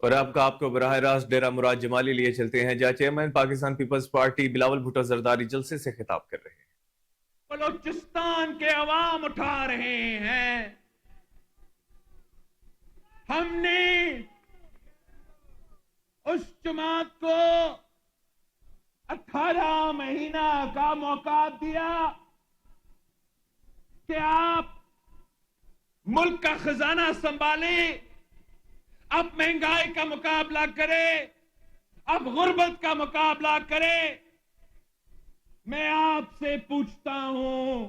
और आपको बराह रास्त डेरा मुराद जमाली लिए चलते हैं, जहां चेयरमैन पाकिस्तान पीपल्स पार्टी बिलावल भुट्टो जरदारी जलसे से खिताब कर रहे हैं। बलोचिस्तान के अवाम उठा रहे हैं। हमने उस जमात को 18 महीना का मौका दिया कि आप मुल्क का खजाना संभालें, अब महंगाई का मुकाबला करें, अब गुर्बत का मुकाबला करें। मैं आपसे पूछता हूं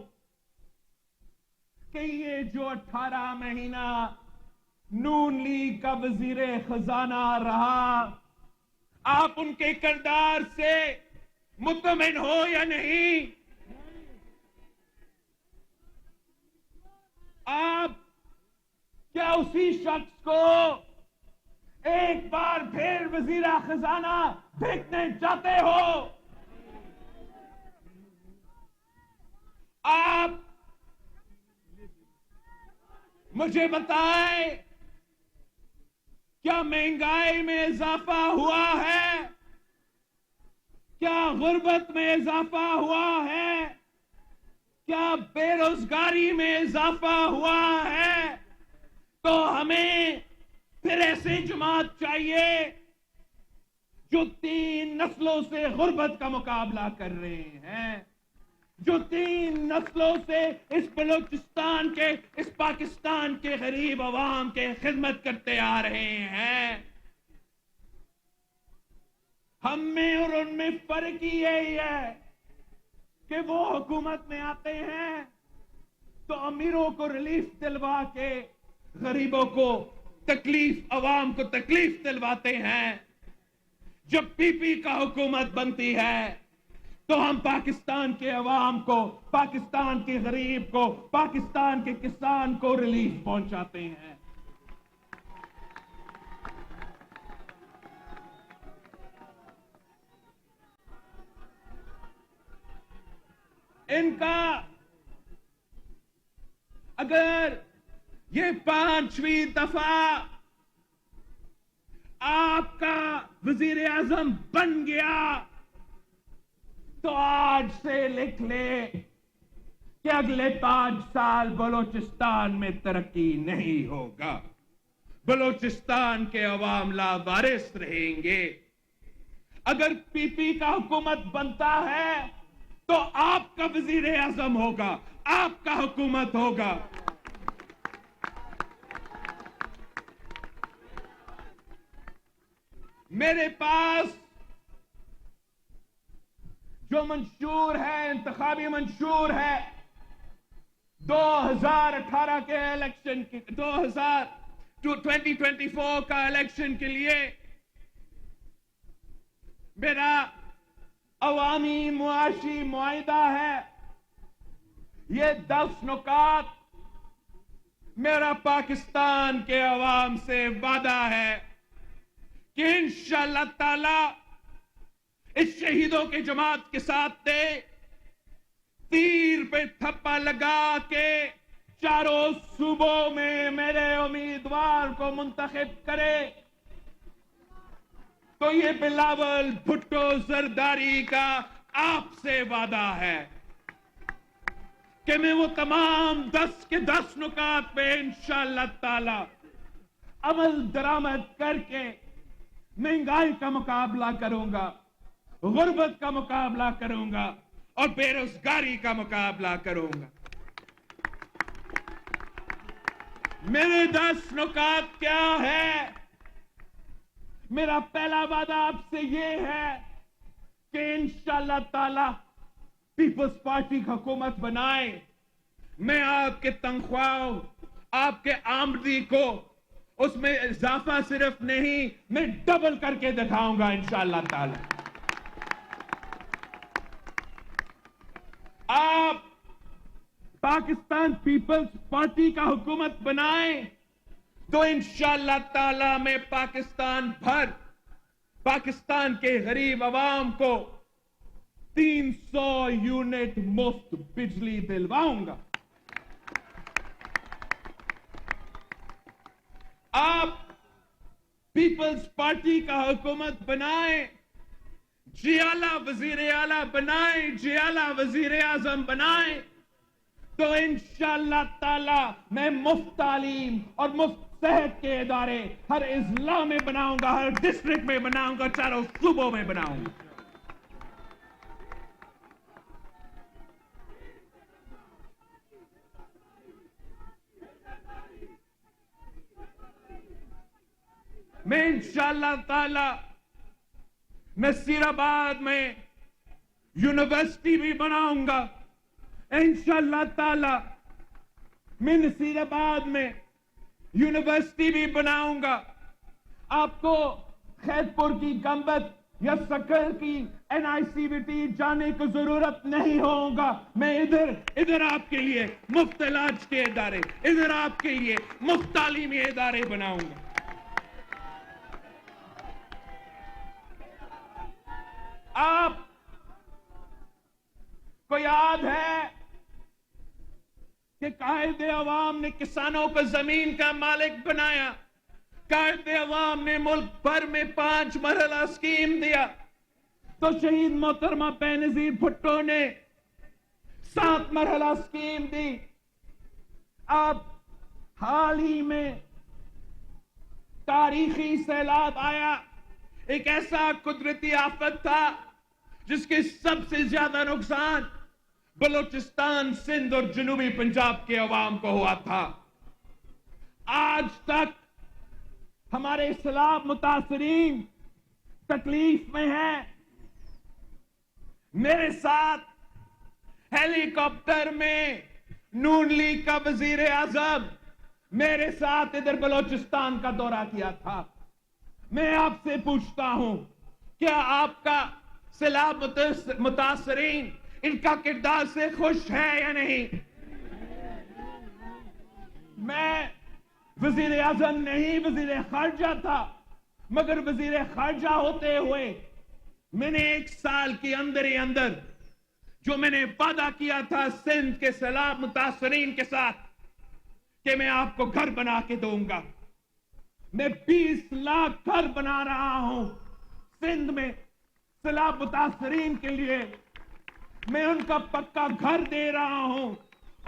कि ये जो 18 महीना नून लीग का वजीर खजाना रहा, आप उनके किरदार से मुतमिन हो या नहीं? आप क्या उसी शख्स को एक बार फिर वजीर खजाना देखने चाहते हो? आप मुझे बताएं, क्या महंगाई में इजाफा हुआ है? क्या गुर्बत में इजाफा हुआ है? क्या बेरोजगारी में इजाफा हुआ है? तो हमें फिर ऐसी जमात चाहिए जो 3 नस्लों से गुर्बत का मुकाबला कर रहे हैं, जो 3 नस्लों से इस बलूचिस्तान के, इस पाकिस्तान के गरीब अवाम के खिदमत करते आ रहे हैं। हम में और उनमें फर्क ही यही है कि वो हुकूमत में आते हैं तो अमीरों को रिलीफ दिलवा के गरीबों को तकलीफ, अवाम को तकलीफ दिलवाते हैं। जब पीपी का हुकूमत बनती है तो हम पाकिस्तान के अवाम को, पाकिस्तान के गरीब को, पाकिस्तान के किसान को रिलीफ पहुंचाते हैं। इनका अगर ये 5वीं दफा आपका वजीर आजम बन गया तो आज से लिख ले कि अगले 5 साल बलूचिस्तान में तरक्की नहीं होगा। बलूचिस्तान के अवाम लावारिस रहेंगे। अगर पीपी का हुकूमत बनता है तो आपका वजीर आजम होगा, आपका हुकूमत होगा। मेरे पास जो मंशूर है, इंतखाबी मंशूर है 2018 के इलेक्शन के, 2024 का इलेक्शन के लिए मेरा अवामी मुआशी मुआहिदा है। ये 10 नुकात मेरा पाकिस्तान के अवाम से वादा है कि इंशाअल्लाह ताला इस शहीदों की जमात के साथ दे तीर पे थप्पा लगा के चारों सूबों में मेरे उम्मीदवार को मुंतखब करे तो ये बिलावल भुट्टो जरदारी का आपसे वादा है कि मैं वो तमाम 10 के 10 नुकात पे इंशाअल्लाह ताला अमल दरामद करके महंगाई का मुकाबला करूंगा, गुर्बत का मुकाबला करूंगा और बेरोजगारी का मुकाबला करूंगा। मेरे 10 नुकात क्या है? मेरा पहला वादा आपसे यह है कि इंशाअल्लाह ताला पीपल्स पार्टी हुकूमत बनाए। मैं आपके तनख्वाह, आपके आमदनी को उसमें इजाफा सिर्फ नहीं, मैं डबल करके दिखाऊंगा इंशाअल्लाह ताला। आप पाकिस्तान पीपल्स पार्टी का हुकूमत बनाए तो इंशाअल्लाह ताला मैं पाकिस्तान भर, पाकिस्तान के गरीब आवाम को 300 यूनिट मुफ्त बिजली दिलवाऊंगा। आप पीपल्स पार्टी का हुकूमत बनाए, जियाला वजीर आला बनाए, जियाला वजीर आजम बनाए, तो इंशाअल्लाह ताला मैं मुफ्त तालीम और मुफ्त सेहत के इदारे हर इजला में बनाऊंगा, हर डिस्ट्रिक्ट में बनाऊंगा, चारों सूबों में बनाऊंगा। मैं इंशाअल्लाह ताला नसीराबाद में यूनिवर्सिटी भी बनाऊंगा। इंशाअल्लाह ताला मैं नसीराबाद में यूनिवर्सिटी भी बनाऊंगा। आपको खैरपुर की गंबद या सकल की NICVT जाने की जरूरत नहीं होगा। मैं इधर आपके लिए मुफ्त इलाज के इदारे, इधर आपके लिए मुफ्त तालीमी इदारे बनाऊंगा। आप को याद है कि कायदे अवाम ने किसानों को जमीन का मालिक बनाया। कायदे अवाम ने मुल्क भर में 5 मरहला स्कीम दिया, तो शहीद मोहतरमा बेनजीर भुट्टो ने 7 मरहला स्कीम दी। अब हाल ही में तारीखी सैलाब आया, एक ऐसा कुदरती आफत था जिसके सबसे ज्यादा नुकसान बलूचिस्तान, सिंध और जनूबी पंजाब के अवाम को हुआ था। आज तक हमारे सैलाब मुतासरीन तकलीफ में हैं। मेरे साथ हेलीकॉप्टर में नून लीग का वजीर आजम मेरे साथ इधर बलूचिस्तान का दौरा किया था। मैं आपसे पूछता हूं, क्या आपका सैलाब मुतासरीन इनका किरदार से खुश है या नहीं? मैं वजीर आजम नहीं, वजीर खारजा था, मगर वजीर खारजा होते हुए मैंने 1 साल के अंदर ही अंदर जो मैंने वादा किया था सिंध के सैलाब मुतासरीन के साथ कि मैं आपको घर बना के दूंगा, मैं 20 लाख घर बना रहा हूं सिंध में सैलाब मुतासरीन के लिए। मैं उनका पक्का घर दे रहा हूं,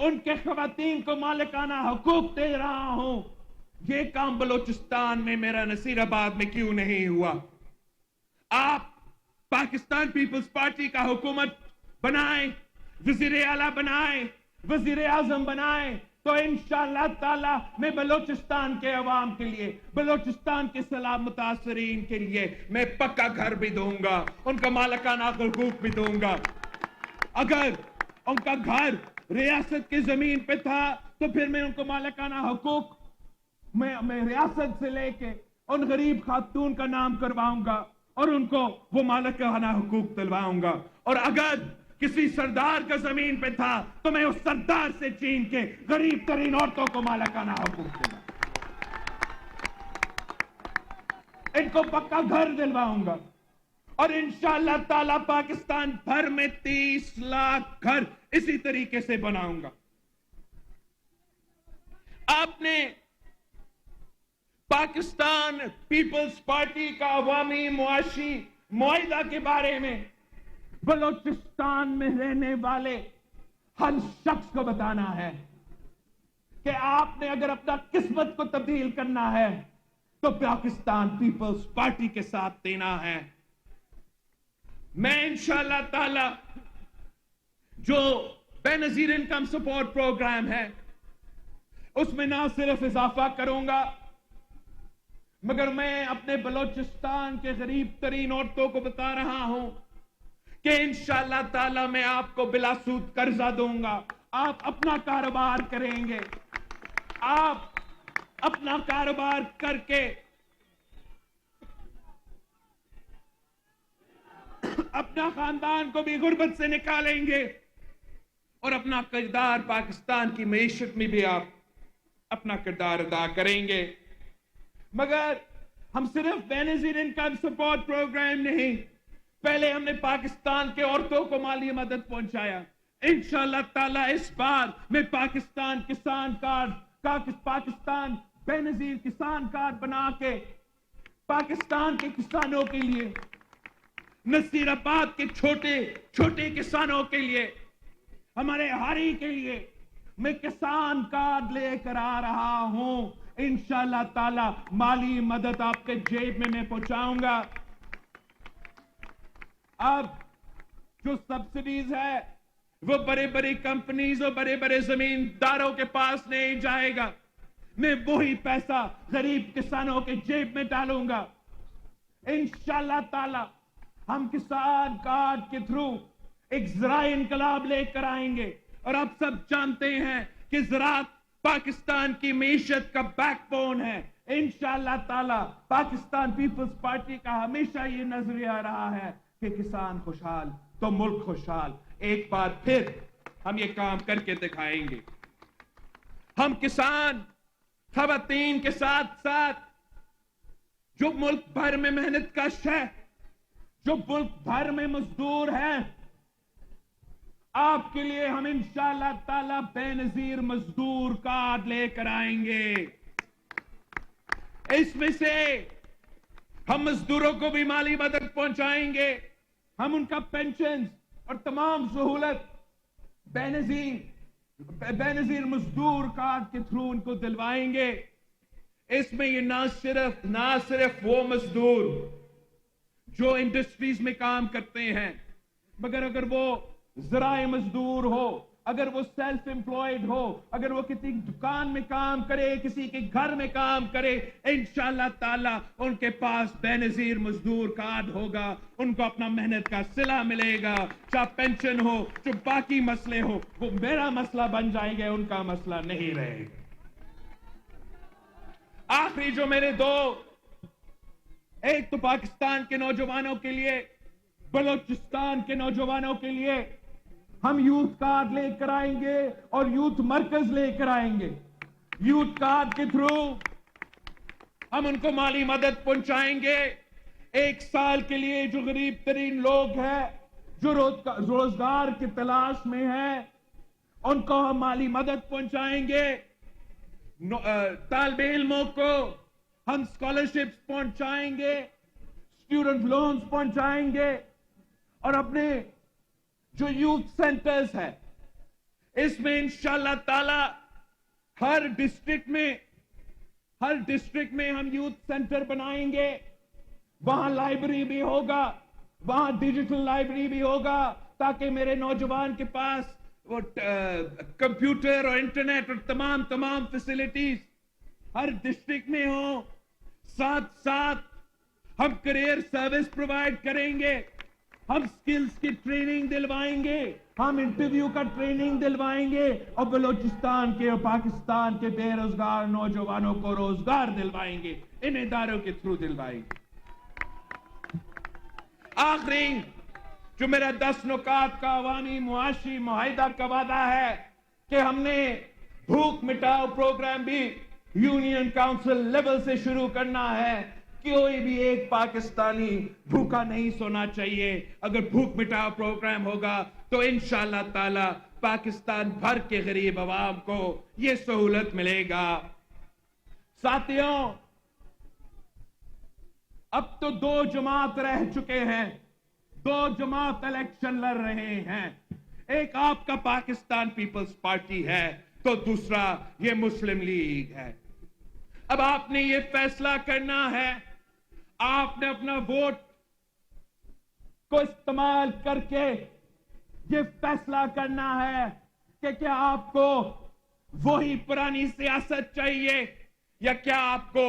उनके खवातीन को मालिकाना हुकूक दे रहा हूं। ये काम बलूचिस्तान में, मेरा नसीराबाद में क्यों नहीं हुआ? आप पाकिस्तान पीपल्स पार्टी का हुकूमत बनाए, वजीर आला बनाए, वजीर आजम बनाए, तो इंशाअल्लाह ताला मैं बलूचिस्तान के अवाम के लिए, बलूचिस्तान के सैलाब मुतासरीन के लिए मैं पक्का घर भी दूंगा, उनका मालिकाना हुकूक भी दूंगा। अगर उनका घर रियासत की जमीन पे था तो फिर मैं उनको मालिकाना हुकूक मैं रियासत से लेके उन गरीब खातून का नाम करवाऊंगा और उनको वो मालिकाना हुकूक दिलवाऊंगा। और अगर किसी सरदार का जमीन पे था तो मैं उस सरदार से छीन के गरीब तरीन औरतों को मालिकाना हुकूक दूंगा, इनको पक्का घर दिलवाऊंगा। और इंशाअल्लाह ताला पाकिस्तान भर में 30 लाख घर इसी तरीके से बनाऊंगा। आपने पाकिस्तान पीपल्स पार्टी का अवामी मुआशी मुआहिदा के बारे में बलूचिस्तान में रहने वाले हर शख्स को बताना है कि आपने अगर अपना किस्मत को तब्दील करना है तो पाकिस्तान पीपल्स पार्टी के साथ देना है। मैं इंशाअल्लाह ताला जो बेनजीर इनकम सपोर्ट प्रोग्राम है उसमें ना सिर्फ इजाफा करूंगा, मगर मैं अपने बलूचिस्तान के गरीब तरीन औरतों को बता रहा हूं कि इंशाअल्लाह ताला मैं आपको बिलासूद कर्जा दूंगा। आप अपना कारोबार करेंगे, आप अपना कारोबार करके अपना खानदान को भी गुर्बत से निकालेंगे और अपना किरदार पाकिस्तान की मईशत में भी आप अपना किरदार अदा करेंगे। मगर हम सिर्फ बेनजीर इनकम सपोर्ट प्रोग्राम नहीं, पहले हमने पाकिस्तान के औरतों को माली मदद पहुंचाया। इंशाअल्लाह ताला इस बार मैं पाकिस्तान किसान कार्ड का, पाकिस्तान बेनजीर किसान कार्ड बना के पाकिस्तान के किसानों के लिए, नसीराबाद के छोटे छोटे किसानों के लिए, हमारे हारी के लिए मैं किसान कार्ड लेकर आ रहा हूं। इंशाअल्लाह ताला माली मदद आपके जेब में मैं पहुंचाऊंगा। अब जो सब्सिडीज है वो बड़े बड़ी कंपनीज और बड़े बड़े जमींदारों के पास नहीं जाएगा। मैं वही पैसा गरीब किसानों के जेब में डालूंगा। इंशाअल्लाह ताला हम किसान कार्ड के थ्रू एक ज़राई इनकलाब लेकर आएंगे। और आप सब जानते हैं कि ज़राअत पाकिस्तान की मीशत का बैकबोन है। इंशाअल्लाह ताला पाकिस्तान पीपल्स पार्टी का हमेशा ये नजरिया रहा है कि किसान खुशहाल तो मुल्क खुशहाल। एक बार फिर हम ये काम करके दिखाएंगे। हम किसान खवातीन के साथ साथ जो मुल्क भर में मेहनत कश है, जो मुल्क भर में मजदूर हैं, आपके लिए हम इंशाअल्लाह ताला बेनजीर मजदूर कार्ड लेकर आएंगे। इसमें से हम मजदूरों को भी माली मदद पहुंचाएंगे। हम उनका पेंशन और तमाम सहूलत बेनजीर मजदूर कार्ड के थ्रू उनको दिलवाएंगे। इसमें ये ना सिर्फ वो मजदूर जो इंडस्ट्रीज में काम करते हैं, मगर अगर वो ज़राए मजदूर हो, अगर वो सेल्फ एम्प्लॉयड हो, अगर वो किसी दुकान में काम करे, किसी के घर में काम करे, इंशाअल्लाह ताला उनके पास बेनजीर मजदूर कार्ड होगा। उनको अपना मेहनत का सिला मिलेगा। चाहे पेंशन हो, जो बाकी मसले हो, वो मेरा मसला बन जाएगा, उनका मसला नहीं रहेगा। आखिरी जो मेरे दो, एक तो पाकिस्तान के नौजवानों के लिए, बलूचिस्तान के नौजवानों के लिए हम यूथ कार्ड लेकर आएंगे और यूथ मरकज लेकर आएंगे। यूथ कार्ड के थ्रू हम उनको माली मदद पहुंचाएंगे। एक साल के लिए जो गरीब तरीन लोग हैं, जो रोजगार की तलाश में हैं, उनको हम माली मदद पहुंचाएंगे। तालिबे इल्मों को हम स्कॉलरशिप्स पहुंचाएंगे, स्टूडेंट लोन्स पहुंचाएंगे। और अपने जो यूथ सेंटर्स है, इसमें इंशाअल्लाह ताला हर डिस्ट्रिक्ट में हम यूथ सेंटर बनाएंगे। वहां लाइब्रेरी भी होगा, वहां डिजिटल लाइब्रेरी भी होगा, ताकि मेरे नौजवान के पास वो कंप्यूटर और इंटरनेट और तमाम फैसिलिटीज हर डिस्ट्रिक्ट में हो। साथ साथ हम करियर सर्विस प्रोवाइड करेंगे, हम स्किल्स की ट्रेनिंग दिलवाएंगे, हम इंटरव्यू का ट्रेनिंग दिलवाएंगे और बलूचिस्तान के और पाकिस्तान के बेरोजगार नौजवानों को रोजगार दिलवाएंगे, इन इदारों के थ्रू दिलवाएंगे। आखिरी जो मेरा 10 नुकात का अवामी मुआशी मुआहिदा का वादा है कि हमने भूख मिटाओ प्रोग्राम भी यूनियन काउंसिल लेवल से शुरू करना है। कोई भी एक पाकिस्तानी भूखा नहीं सोना चाहिए। अगर भूख मिटाओ प्रोग्राम होगा तो इंशाअल्लाह ताला पाकिस्तान भर के गरीब आवाम को यह सहूलत मिलेगा। साथियों, अब तो 2 जमात रह चुके हैं, 2 जमात इलेक्शन लड़ रहे हैं। एक आपका पाकिस्तान पीपल्स पार्टी है, तो दूसरा ये मुस्लिम लीग है। अब आपने ये फैसला करना है, आपने अपना वोट को इस्तेमाल करके ये फैसला करना है कि क्या आपको वही पुरानी सियासत चाहिए या क्या आपको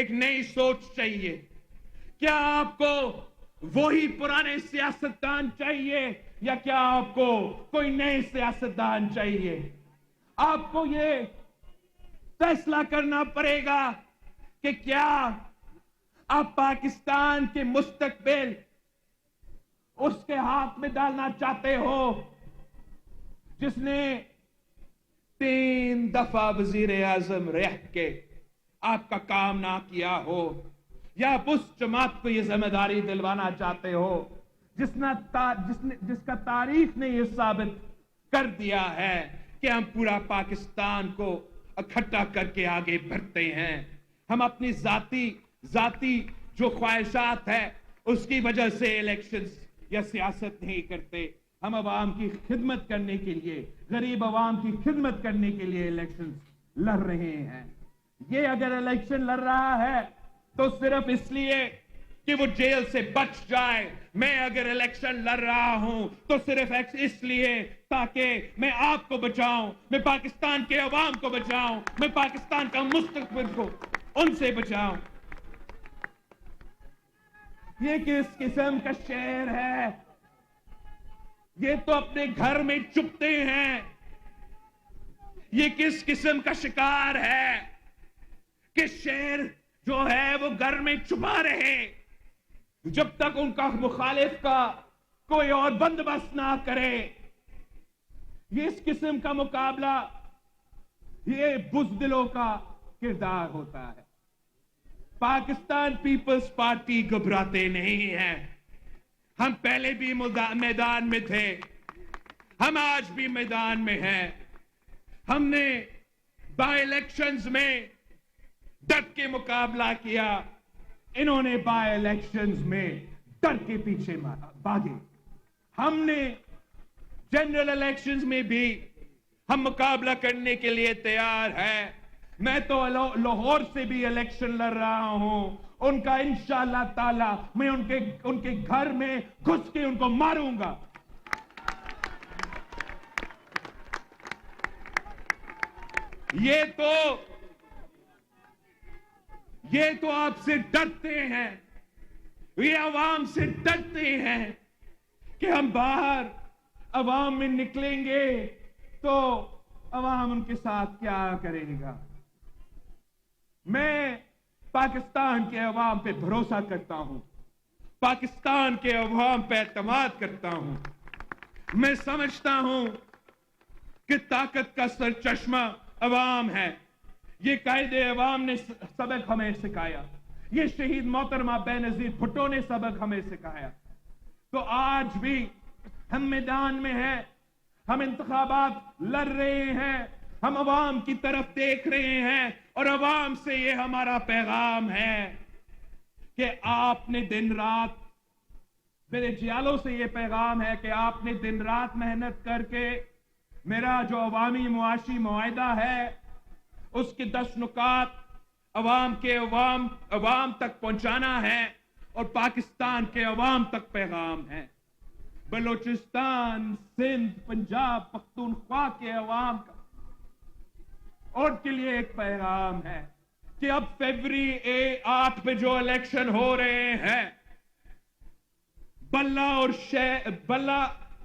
एक नई सोच चाहिए। क्या आपको वही पुराने सियासतदान चाहिए या क्या आपको कोई नए सियासतदान चाहिए। आपको ये फैसला करना पड़ेगा कि क्या आप पाकिस्तान के मुस्तकबिल उसके हाथ में डालना चाहते हो जिसने 3 दफा वजीर आजम रह के आपका काम ना किया हो, या आप उस जमात को यह जिम्मेदारी दिलवाना चाहते हो जिसका तारीख ने यह साबित कर दिया है कि हम पूरा पाकिस्तान को इकट्ठा करके आगे बढ़ते हैं। हम अपनी जाती जो ख्वाहिशात है उसकी वजह से इलेक्शंस या सियासत नहीं करते। हम अवाम की खिदमत करने के लिए, गरीब अवाम की खिदमत करने के लिए इलेक्शंस लड़ रहे हैं। ये अगर इलेक्शन लड़ रहा है तो सिर्फ इसलिए कि वो जेल से बच जाए। मैं अगर इलेक्शन लड़ रहा हूं तो सिर्फ इसलिए ताकि मैं आपको बचाऊं, मैं पाकिस्तान के अवाम को बचाऊं, मैं पाकिस्तान का मुस्तकबिल को उनसे बचाऊं। ये किस किस्म का शेर है? ये तो अपने घर में चुपते हैं। ये किस किस्म का शिकार है कि शेर जो है वो घर में छुपा रहे जब तक उनका मुखालिफ का कोई और बंदोबस्त ना करे। ये इस किस्म का मुकाबला ये बुज़दिलों का किरदार होता है। पाकिस्तान पीपल्स पार्टी घबराते नहीं है। हम पहले भी मैदान में थे, हम आज भी मैदान में हैं। हमने बाय इलेक्शंस में डट के मुकाबला किया, इन्होंने बाय इलेक्शंस में डर के पीछे भागे। हमने जनरल इलेक्शंस में भी हम मुकाबला करने के लिए तैयार हैं। मैं तो लाहौर से भी इलेक्शन लड़ रहा हूं। उनका इंशाअल्लाह ताला मैं उनके घर में घुस के उनको मारूंगा। ये तो आपसे डरते हैं, ये अवाम से डरते हैं कि हम बाहर अवाम में निकलेंगे तो अवाम उनके साथ क्या करेगा। मैं पाकिस्तान के अवाम पे भरोसा करता हूं, पाकिस्तान के अवाम पे एतमाद करता हूं। मैं समझता हूं कि ताकत का सरचश्मा अवाम है। ये कायदे अवाम ने सबक हमें सिखाया, ये शहीद मोहतरमा बेनजीर भुट्टो ने सबक हमें सिखाया। तो आज भी हम मैदान में हैं, हम इंतखाबात लड़ रहे हैं, हम अवाम की तरफ देख रहे हैं और अवाम से ये हमारा पैगाम है कि आपने दिन रात, मेरे जियालों से ये पैगाम है कि आपने दिन रात मेहनत करके मेरा जो अवामी मुआशी मुआहिदा है उसके 10 नुकात अवाम तक पहुंचाना है और पाकिस्तान के अवाम तक पैगाम है। बलोचिस्तान, सिंध, पंजाब, पख्तूनख्वा के अवाम का और के लिए एक पैगाम है कि अब फरवरी 8 पे जो इलेक्शन हो रहे हैं,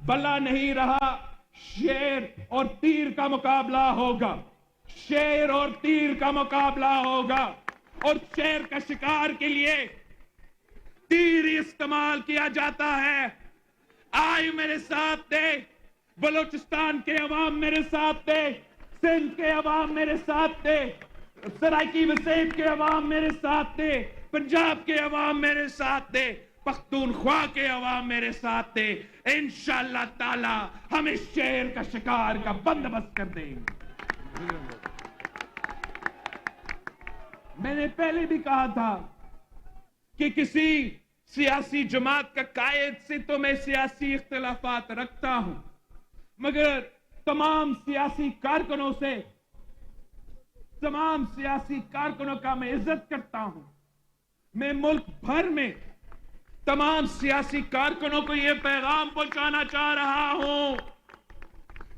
बल्ला नहीं रहा, शेर और तीर का मुकाबला होगा। शेर और तीर का मुकाबला होगा और शेर का शिकार के लिए तीर इस्तेमाल किया जाता है। आए मेरे साथ दे, बलोचिस्तान के अवाम मेरे साथ दे, सिंध के अवाम मेरे साथ दे, सराइकी वसीम के अवाम मेरे साथ दे, पंजाब के अवाम मेरे साथ दे, पख्तूनख्वा के अवाम मेरे साथ दे। इंशाअल्लाह ताला हम इस शेर का शिकार का बंदोबस्त कर देंगे। मैंने पहले भी कहा था कि किसी सियासी जमात का कायद से तो मैं सियासी इख्तिलाफात रखता हूं, मगर तमाम सियासी कारकुनों का मैं इज्जत करता हूं। मैं मुल्क भर में तमाम सियासी कारकुनों को यह पैगाम पहुंचाना चाह रहा हूं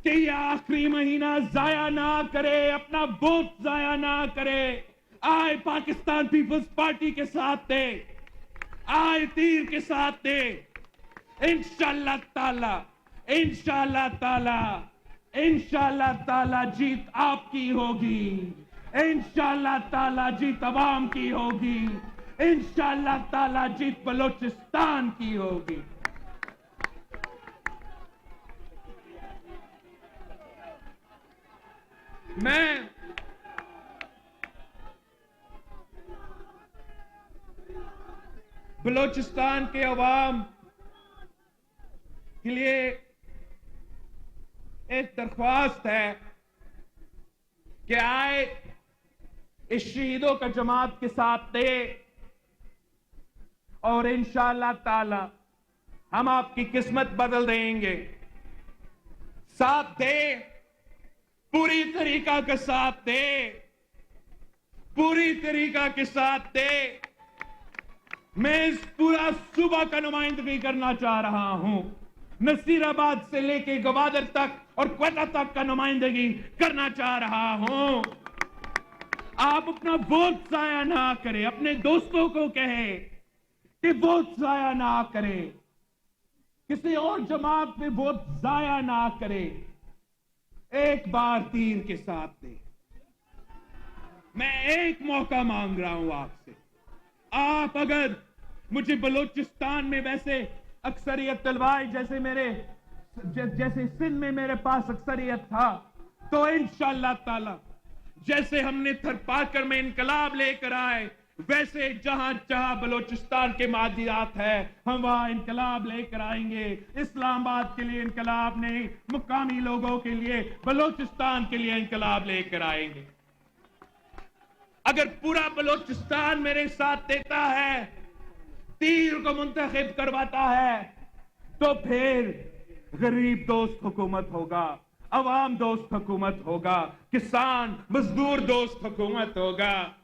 कि यह आखिरी महीना जाया ना करे, अपना वोट जाया ना करे। आए पाकिस्तान पीपल्स पार्टी के साथ दे, आए तीर के साथ दे। इंशाअल्लाह ताला जीत आपकी होगी, इंशाअल्लाह ताला जीत अवाम की होगी, इंशाअल्लाह ताला जीत बलोचिस्तान की होगी। मैं बलोचिस्तान के अवाम के लिए एक दरख्वास्त है कि आए इस शहीदों का जमात के साथ दे, और इंशाअल्लाह ताला हम आपकी किस्मत बदल देंगे। साथ दे, पूरी तरीका के साथ दे, पूरी तरीका के साथ दे। मैं इस पूरा सूबा का नुमाइंदगी करना चाह रहा हूं, नसीराबाद से लेके गवादर तक और क्वेटा तक का नुमाइंदगी करना चाह रहा हूं। आप अपना वोट जाया ना करें, अपने दोस्तों को कहे कि वोट जाया ना करें, किसी और जमात में वोट जाया ना करें, एक बार तीर के साथ दे। मैं एक मौका मांग रहा हूं आपसे, आप अगर मुझे बलूचिस्तान में वैसे अक्सरियत तलवाई जैसे सिंध में मेरे पास अक्सरियत था, तो इंशाअल्लाह ताला जैसे हमने थरपाकर में इनकलाब लेकर आए, वैसे जहां जहां बलूचिस्तान के मादियात है हम वहां इनकलाब लेकर आएंगे। इस्लामाबाद के लिए इनकलाब नहीं, मुकामी लोगों के लिए, बलूचिस्तान के लिए इनकलाब लेकर आएंगे। अगर पूरा बलूचिस्तान मेरे साथ देता है, तीर को मुंतखब करवाता है, तो फिर गरीब दोस्त हुकूमत होगा, अवाम दोस्त हुकूमत होगा, किसान मजदूर दोस्त हुकूमत होगा।